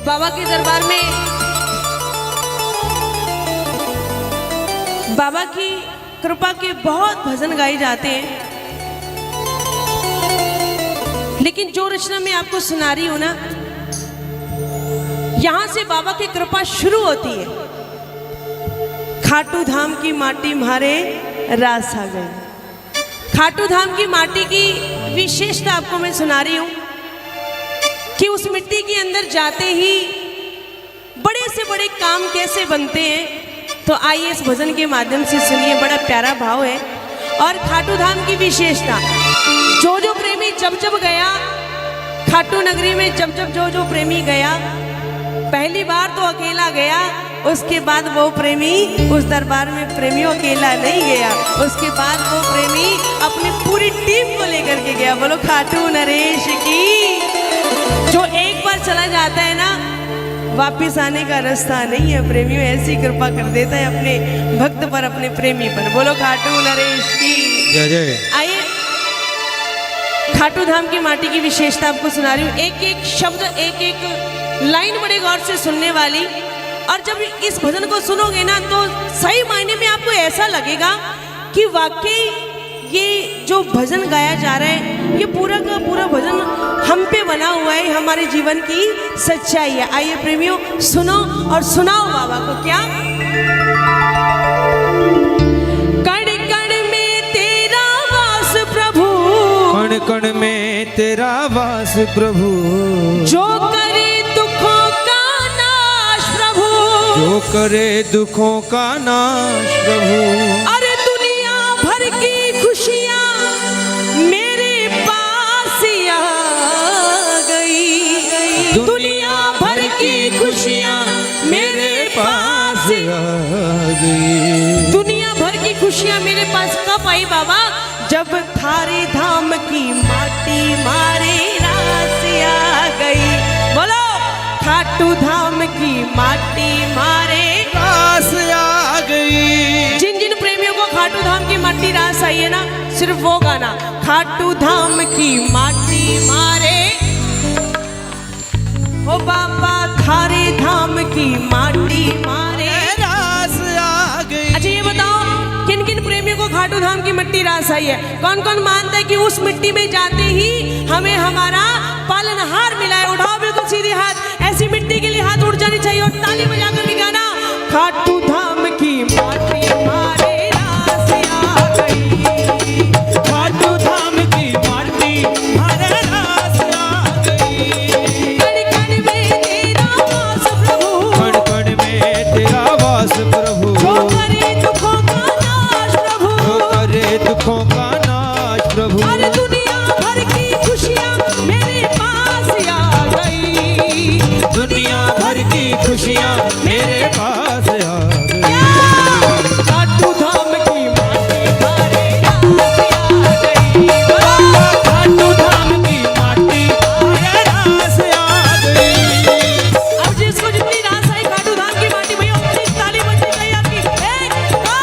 बाबा के दरबार में बाबा की कृपा के बहुत भजन गाए जाते हैं, लेकिन जो रचना मैं आपको सुना रही हूं ना, यहां से बाबा की कृपा शुरू होती है। खाटू धाम की माटी म्हारे रास आ गई। खाटू धाम की माटी की विशेषता आपको मैं सुना रही हूं कि उस मिट्टी के अंदर जाते ही बड़े से बड़े काम कैसे बनते हैं। तो आइए इस भजन के माध्यम से सुनिए, बड़ा प्यारा भाव है। और खाटू धाम की विशेषता, जो प्रेमी जब गया खाटू नगरी में, जब जो प्रेमी गया, पहली बार तो अकेला गया, उसके बाद वो प्रेमी उस दरबार में प्रेमियों अकेला नहीं गया, उसके बाद वो प्रेमी अपनी पूरी टीम को लेकर के गया। बोलो खाटू नरेश की। जो एक बार चला जाता है ना, वापिस आने का रास्ता नहीं है। प्रेमियों ऐसी कृपा कर देता है अपने भक्त पर, अपने प्रेमी पर। बोलो खाटू नरेश की जय जय। आइए खाटू धाम की माटी की विशेषता आपको सुना रही हूँ। एक एक शब्द, एक एक लाइन बड़े गौर से सुनने वाली। और जब इस भजन को सुनोगे ना, तो सही मायने में आपको ऐसा लगेगा कि वाकई ये जो भजन गाया जा रहा है, ये पूरा का पूरा भजन हम पे बना हुआ है, हमारे जीवन की सच्चाई है। आइए प्रेमियों, सुनो और सुनाओ बाबा को। क्या कण कण में तेरा वास प्रभु, कण कण में तेरा वास प्रभु, जो करे दुखों का नाश प्रभु, जो करे दुखों का नाश प्रभु। अरे दुनिया भर की खुशियाँ मेरे पास आ गई, दुनिया भर की खुशियाँ मेरे पास आ गई। दुनिया भर की खुशियाँ मेरे पास कब आई बाबा? जब थारे धाम की माटी मारे रास आ गई। बोलो खाटू धाम की माटी मारे रास आ गई। जिन जिन प्रेमियों को खाटू धाम की माटी रास आई है ना, सिर्फ वो गाना, खाटू धाम की माटी मारे, ओ बाबा थारे धाम की माटी मारे रास आ गई। अच्छा ये बताओ, किन किन प्रेमियों को खाटू धाम की मिट्टी रास आई है? कौन कौन मानता है कि उस मिट्टी में जाते ही हमें हमारा पालनहार मिला है? उठाओ बिल्कुल सीधे हाथ, ऐसी मिट्टी के लिए हाथ उठ जानी चाहिए। और ताली बजा कर के गाना, खाटू धाम की माटी हमारे रास आ गई, खाटू धाम की माटी हमारे रास आ गई। कण कण में तेरा वास प्रभु, कण कण में तेरा वास प्रभु, जो करे दुखों का नाश प्रभु, जो करे दुखों का नाश प्रभु। अरे दुनिया भर की खुशियाँ मेरे पास आ गई, दुनिया भर की खुशियाँ मेरे पास आ गई। खाटू धाम की माटी हमारे रास आ गई। खाटू धाम की माटी हमारे रास आ गई। अब जिसको जितनी रास आई खाटू धाम की माटी, भैया अपनी ताली बजनी चाहिए आपकी। 1 2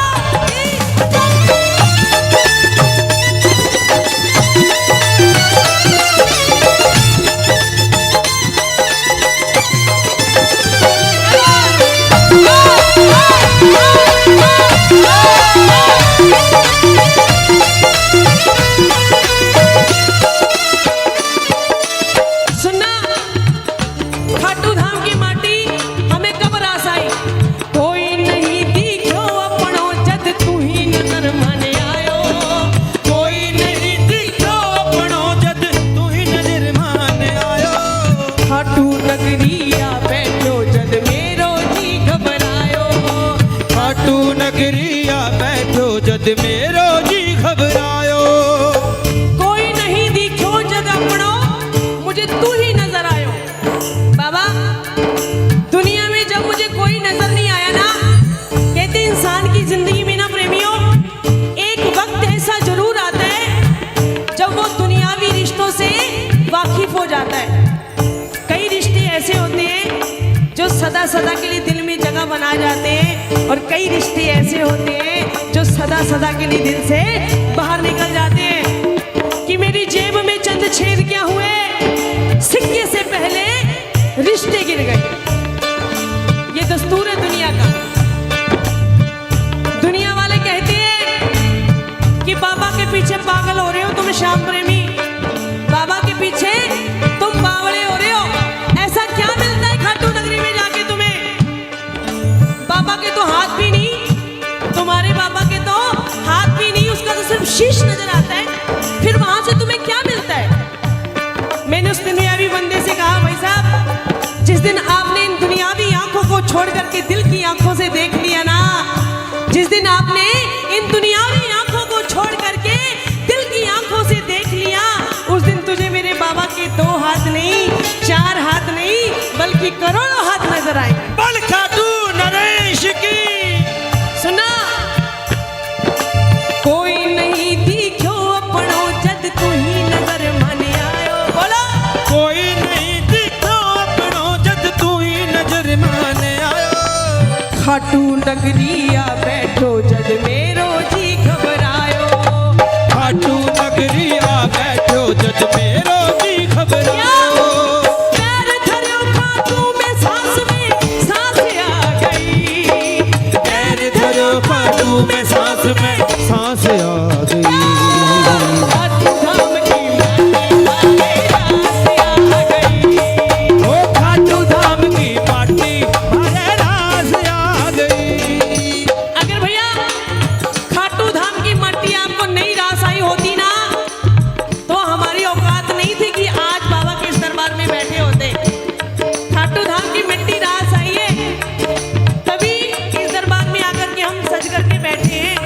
सुनना, खाटू धाम की माटी हमें कब रास आई? कोई नहीं दिखो अपनो जद तू ही नजर माने आयो, कोई नहीं दिखो अपनो जद तू ही नजर मान आयो। खाटू नगरिया बैठो जद मेरो जी घबरायो, खाटू नगरिया बैठो जद मेरो जी घबरायो। कोई नहीं दिखो जद अपनो मुझे तू ही नजर आयो। बाबा दुनिया में जब मुझे कोई नजर नहीं आया ना, कहते इंसान की जिंदगी में ना प्रेमियों, एक वक्त ऐसा जरूर आता है जब वो दुनियावी रिश्तों से वाकिफ हो जाता है। कई रिश्ते ऐसे होते हैं जो सदा सदा के लिए दिल में जगह बना जाते हैं, और कई रिश्ते ऐसे होते हैं जो सदा सदा के लिए दिल से बाहर निकल जाते हैं। कि मेरी जेब में चंद छेद क्या हुए, सिक्के से पहले रिश्ते गिर गई। ये दस्तूर है दुनिया का। दुनिया वाले कहते हैं कि बाबा के पीछे पागल हो रहे हो तुम श्याम प्रेमी, बाबा के पीछे तुम बावड़े हो रहे हो। ऐसा क्या मिलता है खाटू नगरी में जाके तुम्हें? बाबा के तो हाथ भी नहीं, तुम्हारे बाबा के तो हाथ भी नहीं, उसका तो सिर्फ शीश नजर आता है। फिर वहां से तुम्हें क्या मिलता है? मैंने उस दुनियावी बंदे से कहा, भाई साहब जिस दिन आपने इन दुनियावी आंखों को छोड़ करके दिल की आंखों से देख लिया ना, जिस दिन आपने इन दुनियावी आंखों को छोड़ करके दिल की आंखों से देख लिया, उस दिन तुझे मेरे बाबा के 2 हाथ नहीं, 4 हाथ नहीं, बल्कि करोड़ों हाथ नजर आएंगे। बल खाटू नरेश की सुना, कोई नहीं दिखो अपनो जद तू ही नजर मन आयो। बोलो, कोई नहीं दिखो अपनो जद तू ही नजर माने आयो। खाटू नगरिया बैठो जद मेरो जी घबरायो। खाटू नगरी आ बैठो जद मेरो जी घबरायो। पैर धरो खाटू में सांस आ गई। पैर धरो खाटू में सांस आ गई। खाटू धाम की माटी आ गई। ओ खाटू धाम की माटी मारे रास आ गई। अगर भैया खाटू धाम की मट्टी आपको नहीं रास आई होती ना, तो हमारी औकात नहीं थी कि आज बाबा के इस दरबार में बैठे होते। खाटू धाम की मिट्टी रास आई है, तभी इस दरबार में आकर के हम सज करके बैठे हैं।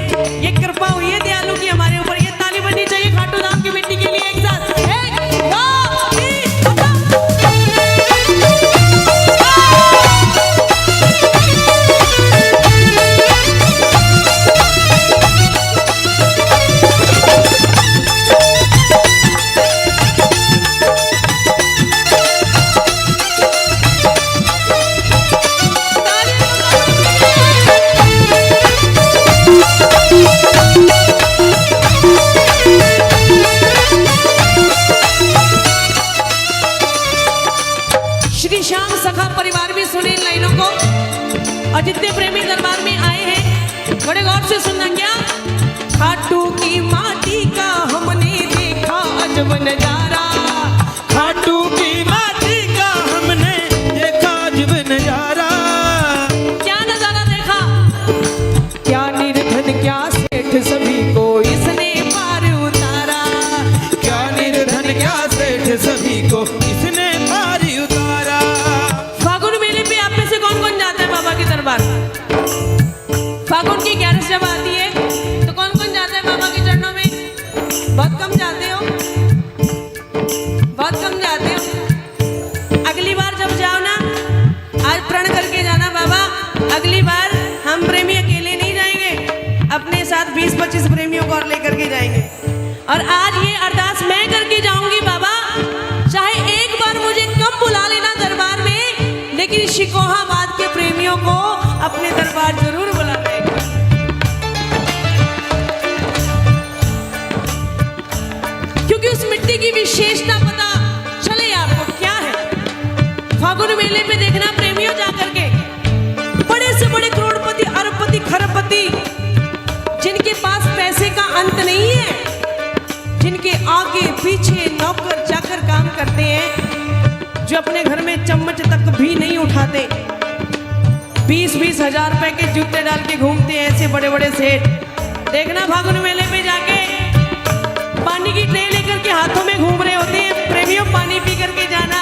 ये कृपा हुई है दयालु की हमारे ऊपर। ये ताली बजनी चाहिए खाटू धाम की मिट्टी के लिए। एक साथ 1 2 श्री श्याम सखा परिवार भी सुने इन लाइनों को, और जितने प्रेमी दरबार में आए हैं बड़े गौर से सुनना। क्या खाटू की माटी का हमने देखा अजब नजारा। खाटू की माटी का हमने देखा अजब नजारा। क्या नजारा देखा? क्या निर्धन क्या सेठ सभी को इसने पार उतारा। क्या निर्धन क्या सेठ सभी को इसने पार उतारा। फागुन मेले पे आप में से कौन कौन जाता है बाबा के दरबार? फागुन की 11 जब आती है तो कौन कौन जाता है बाबा के चरणों में? बहुत कम जाते हो, बहुत कम जाते हो। अगली बार जब जाओ ना, आज प्रण करके जाना, बाबा अगली बार हम प्रेमी अकेले नहीं जाएंगे, अपने साथ 20-25 प्रेमियों को और लेकर के जाएंगे। और आज ये अरदास मैं करके जाऊंगी, बाबा चाहे एक बार मुझे कम बुला लेना दरबार में, लेकिन शिकोहाबाद के प्रेमियों को अपने दरबार जरूर बुलाना है। क्योंकि उस मिट्टी की विशेषता पता चले आपको क्या है। फागुन मेले पे देखना प्रेमियों जाकर के, बड़े से बड़े करोड़पति, अरबपति, खरबपति, जिनके पास पैसे का अंत नहीं है, जिनके आगे पीछे नौकर चाकर काम करते हैं, जो अपने घर में चम्मच तक भी नहीं उठाते, 20-20 हजार रुपए के जूते डाल के घूमते हैं ऐसे बड़े बड़े सेठ। देखना फागुन मेले पे जाके पानी की ट्रे लेकर के हाथों में घूम रहे होते हैं। प्रेमियों पानी पी करके जाना,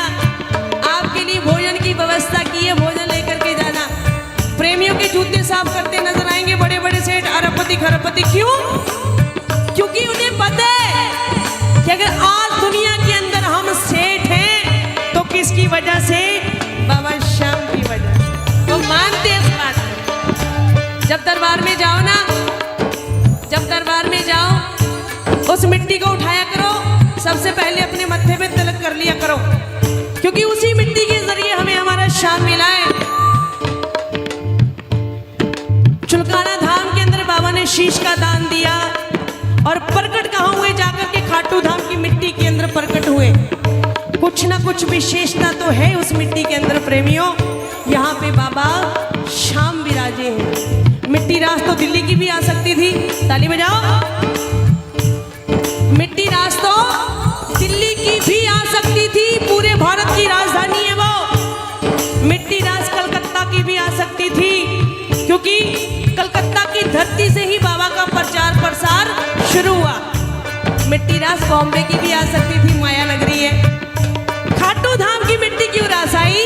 आपके लिए भोजन की व्यवस्था की है, भोजन लेकर के जाना। प्रेमियों के जूते साफ करते नजर आएंगे बड़े बड़े सेठ, अरबपति, खरबपति। क्यों? क्योंकि उन्हें पता है कि अगर आज दुनिया के अंदर हम सेठ हैं तो किसकी वजह से? बाबा श्याम की वजह से। वो मानते हैं इस बात को। जब दरबार में जाओ ना, जब दरबार में जाओ, उस मिट्टी को उठाया करो, सबसे पहले अपने मत्थे पे तिलक कर लिया करो, क्योंकि उसी मिट्टी के जरिए हमें हमारा श्याम मिला है। चुलकाना धाम के अंदर बाबा ने शीश का दान दिया, और प्रकट कहाँ हुए? जाकर के खाटू धाम की मिट्टी के अंदर प्रकट हुए। कुछ कुछ ना कुछ विशेषता तो है उस मिट्टी के अंदर प्रेमियों। यहाँ पे बाबा शाम विराजे हैं। मिट्टी रास तो दिल्ली की भी आ सकती थी, ताली बजाओ। मिट्टी रास तो दिल्ली की भी आ सकती थी, पूरे भारत की राजधानी है वो। मिट्टी रास कलकत्ता की भी आ सकती थी, क्योंकि कलकत्ता की धरती से ही बाबा का प्रचार प्रसार शुरू हुआ। मिट्टी रास बॉम्बे की भी आ सकती थी, माया लग रही है। खाटू धाम की मिट्टी क्यों रास आई?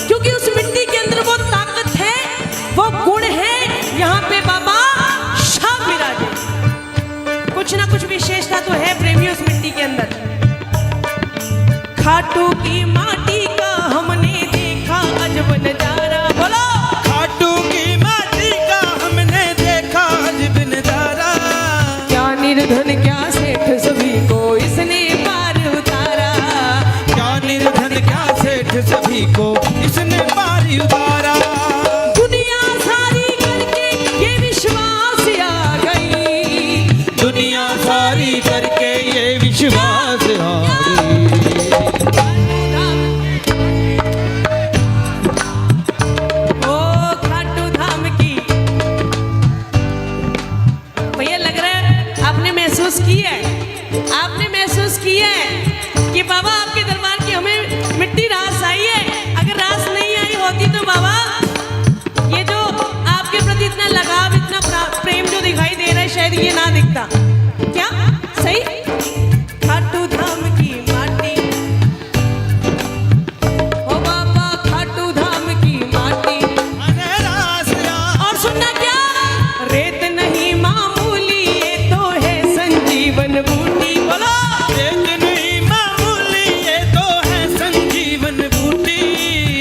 क्योंकि उस मिट्टी के अंदर वो ताकत है, वो गुण है। यहाँ पे बाबा शाम विराजे। कुछ ना कुछ विशेषता तो है प्रेमियों उस मिट्टी के अंदर। खाटू की माटी का हमने देखा अजब नजारा। बोलो, खाटू की माटी का हमने देखा अजब नजारा। क्या निर्धन क्या सेठ सभी को इसने पार उतारा। क्या निर्धन क्या सेठ सभी को इसने पारी उतारा। दुनिया सारी करके ये विश्वास आ गई। दुनिया सारी करके ये विश्वास आ गई। ओ खाटू धाम की भैया, लग रहा है आपने महसूस किया है, आपने महसूस किया है कि बाबा आपके दरबार की हमें मिट्टी रास आई है। अगर रास नहीं आई होती तो बाबा ये जो आपके प्रति इतना लगाव, इतना प्रेम जो दिखाई दे रहा है, शायद ये ना दिखता। क्या सही? खाटू धाम की माटी, ओ बाबा खाटू धाम की माटी। और सुनना क्या, रेत नहीं मामूली ये तो है संजीवन बूटी। बोलो, रेत नहीं मामूली ये तो है संजीवन बूटी।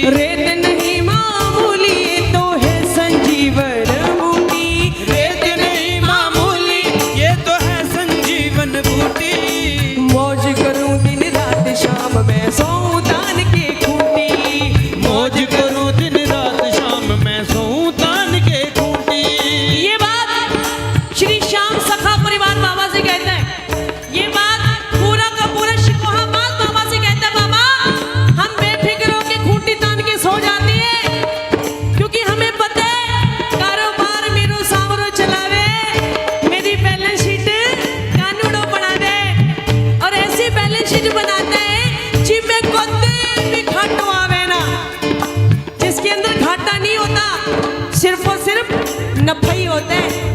रेत नहीं मामूली ये तो है संजीवन बूटी। रेत नहीं मामूली ये तो है संजीवन बूटी। मौज करूं दिन रात शाम में सोऊं तान के खूंटी। मौज करूं दिन रात शाम मैं सोऊं तान के खूंटी। ये बात श्री श्याम सखा परिवार बाबा से कहता है। ये बात पूरा का पूरा शिकोहाबाद बाबा से कहता है। बाबा हम बेफिक्र होके खूंटी तान के सो जाते हैं, क्योंकि हमें पता है कारोबार मेरो सावरो चलावे, मेरी बैलेंस शीट कानूनो बना दे। और ऐसी बैलेंस शीट बनाता है जिसमें कोते भी घाटो आवे ना, जिसके अंदर घाटा नहीं होता, सिर्फ और सिर्फ नफा ही होता है।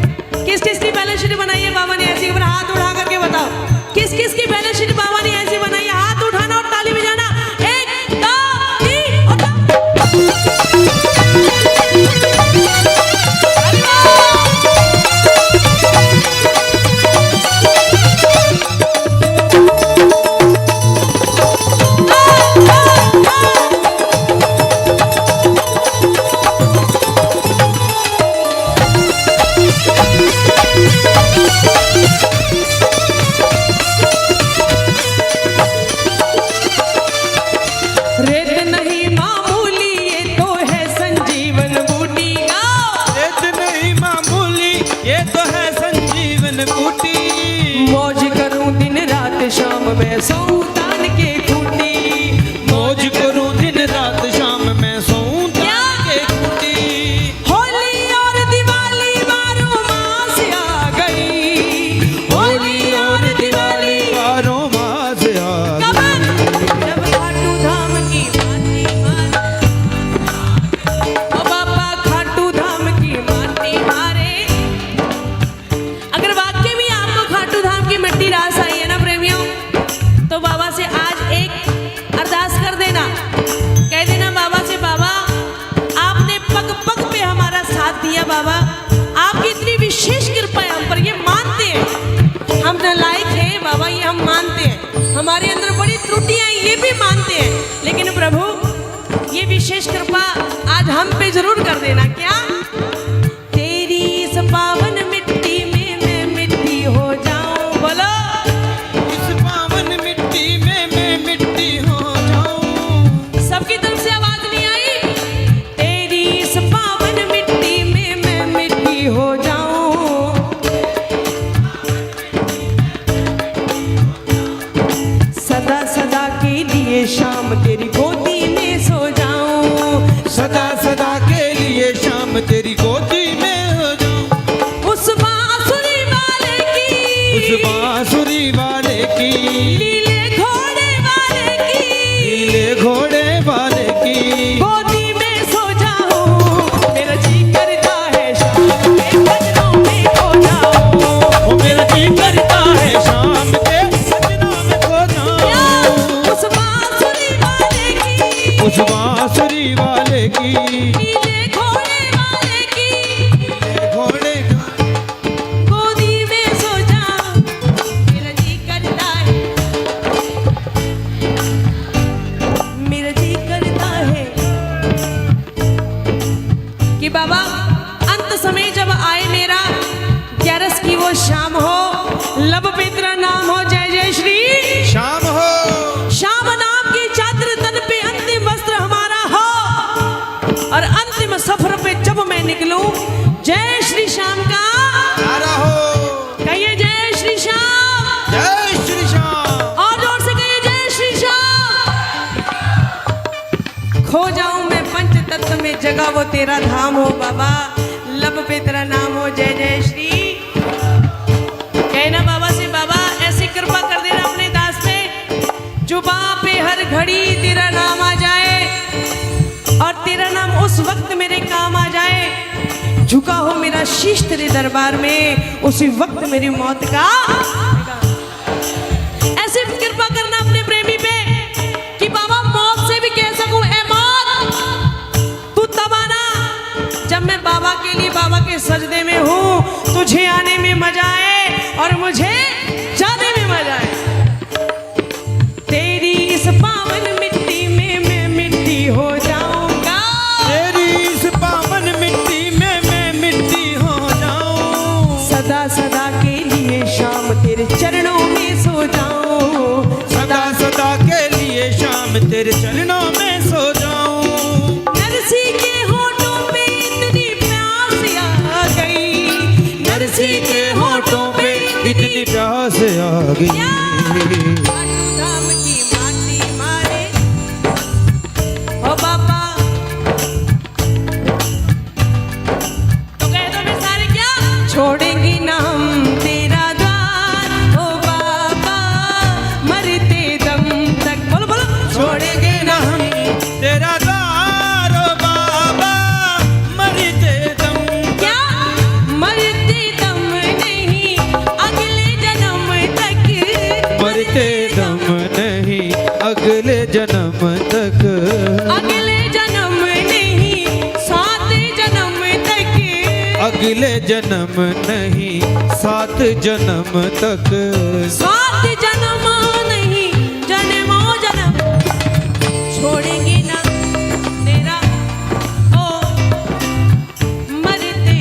किस किस की बैलेंस शीट बनाई है बाबा ने ऐसी? हाथ उठा करके बताओ, किस किस की बैलेंस शीट बाबा ने ऐसी बनाई है? हाथ उठाना और ताली बजाना। 1 2 3 और रेत नहीं मामूली ये तो है संजीवन बूटी। रेत नहीं मामूली ये तो है संजीवन बूटी। मौज करूं दिन रात शाम में सोऊं तान के खूंटी। मौज करूं दिन रात शाम मैं सोऊं तान के खूंटी। होली और दिवाली बारों मास आ गई। होली और दिवाली बारों मास आ कब? जब खाटू धाम की माटी मारे। ओ बाबा खाटू धाम की माटी मारे। अगर वाकई में आपको खाटू धाम की मिट्टी रास आई है ना प्रेमियों, तो बाबा से आज एक अरदास कर देना। कह देना बाबा से, बाबा आपने पग पग पे हमारा साथ दिया। बाबा आपकी इतनी विशेष कृपा है हम पर, ये मानते हैं हम नालायक हैं बाबा, ये हम मानते हैं। हमारे अंदर बड़ी त्रुटियां हैं, ये भी मानते हैं। लेकिन प्रभु ये विशेष कृपा आज हम पे जरूर कर देना। क्या? तेरी इस पावन मिट्टी में मैं मिट्टी हो जाऊं। बोलो, इस पावन मिट्टी में मैं मिट्टी हो जाऊं। सबकी तरफ से आवाज नहीं आई? तेरी इस पावन मिट्टी में मैं मिट्टी हो जाऊं। सदा सदा के लिए सदा सदा के लिए शाम तेरी गोदी में हो जाऊं। उस बांसुरी वाले की, उस बांसुरी वाले की, नीले घोड़े वाले की, नीले घोड़े वाले की गोदी में सो जाऊं। मेरा जी करता है शाम के भजनों में खो जाऊं। ओ मेरा जी करता है शाम के सजनों में खो जाऊं। उस बांसुरी वाले की, उस बांसुरी वाले की, नीले घोड़े वाले की, नीले घोड़े का गोदी में सो जाऊं। मेरा जी करता है, मेरा जी करता है कि बाबा अंत समय जब आए मेरा, 11 की वो शाम हो, लब पे तेरा नाम हो, जय जय श्री शाम हो। श्याम नाम की चादर तन पे अंतिम वस्त्र हमारा हो, और अंतिम सफर पे जब मैं निकलूं, जय श्री श्याम का नारा हो, कहिए जय श्री श्याम, जय श्री श्याम। और जोर से कहिए जय श्री श्याम। खो जाऊं मैं पंच तत्व में, जगह वो तेरा धाम हो बाबा, लब पे तेरा नाम हो, जय जय श्री। कहना बाबा से, बाबा ऐसी कृपा कर देना अपने दास पे, जुबां पे हर घड़ी तेरा नाम आ जाए, और तेरा नाम उस वक्त मेरे काम आ जाए। झुका हो मेरा शीश तेरे दरबार में, उसी वक्त मेरी मौत का। ऐसी कृपा करना अपने प्रेमी पे कि बाबा मौत से भी कह सकूं, ए मौत तू तब आना जब मैं बाबा के लिए बाबा के सजदे में हूं। तुझे आने में मजा आए और मुझे जाने में मजा आए। तेरी इस पावन मिट्टी में मैं मिट्टी हो जाऊंगा। तेरी इस पावन मिट्टी में मैं मिट्टी हो जाऊं। सदा सदा के लिए शाम तेरे चरणों में सो जाऊं। सदा सदा के लिए शाम तेरे चरणों में सो जाऊं। नरसी के होठों पे इतनी प्यास आ गई, नरसी के होठों पे इतनी प्यास आ गई। धाम की माटी मारे ओ बाबा, तो कह दो मैं सारे क्या छोड़ेंगे ना हम तेरा द्वार ओ बाबा, मरते दम तक। बोलो बोलो, छोड़ेंगे ना हम तेरा द्वार ओ बाबा, मरते दम क्या, मरते दम नहीं अगले जन्म तक, मरते दम नहीं अगले जन्म तक। अगले जन्म नहीं 7 जन्म तक, अगले जन्म नहीं 7 जन्म तक। 7 जन्म नहीं जन्मों जन्म, छोड़ेंगे ना तेरा ओ मरते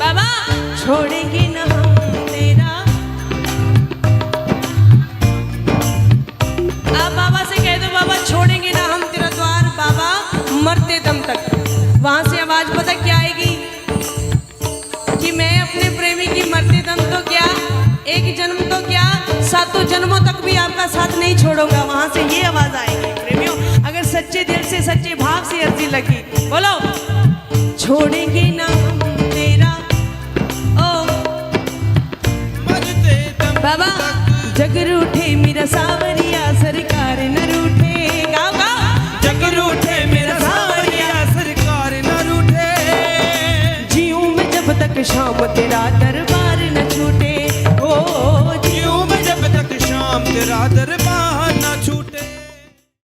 बाबा, छोड़ेंगे ना हम तेरा। अब बाबा से कह दो, बाबा छोड़ेंगे ना हम तेरा द्वार बाबा, मरते दम तक। वहां से आवाज पता क्या आएगी कि मैं अपने प्रेमी की मरते दम तो क्या, एक जन्म तो क्या, 7 जन्मों तक भी आपका साथ नहीं छोड़ूंगा। वहां से ये आवाज आएगी प्रेमियों, अगर सच्चे दिल से सच्चे भाव से अर्जी लगी, बोलो छोड़ेंगे ना हम तेरा ओ मरते दम बाबा। जग रूठे मेरा सावरिया, सरकार न रूठे, गाओ गाओ। जग रूठे मेरा सावरिया, सरकार न रूठे। जीऊं मैं जब तक शाम तेरा दरबार न छूटे, ओ जीऊं मैं जब तक शाम तेरा दरबार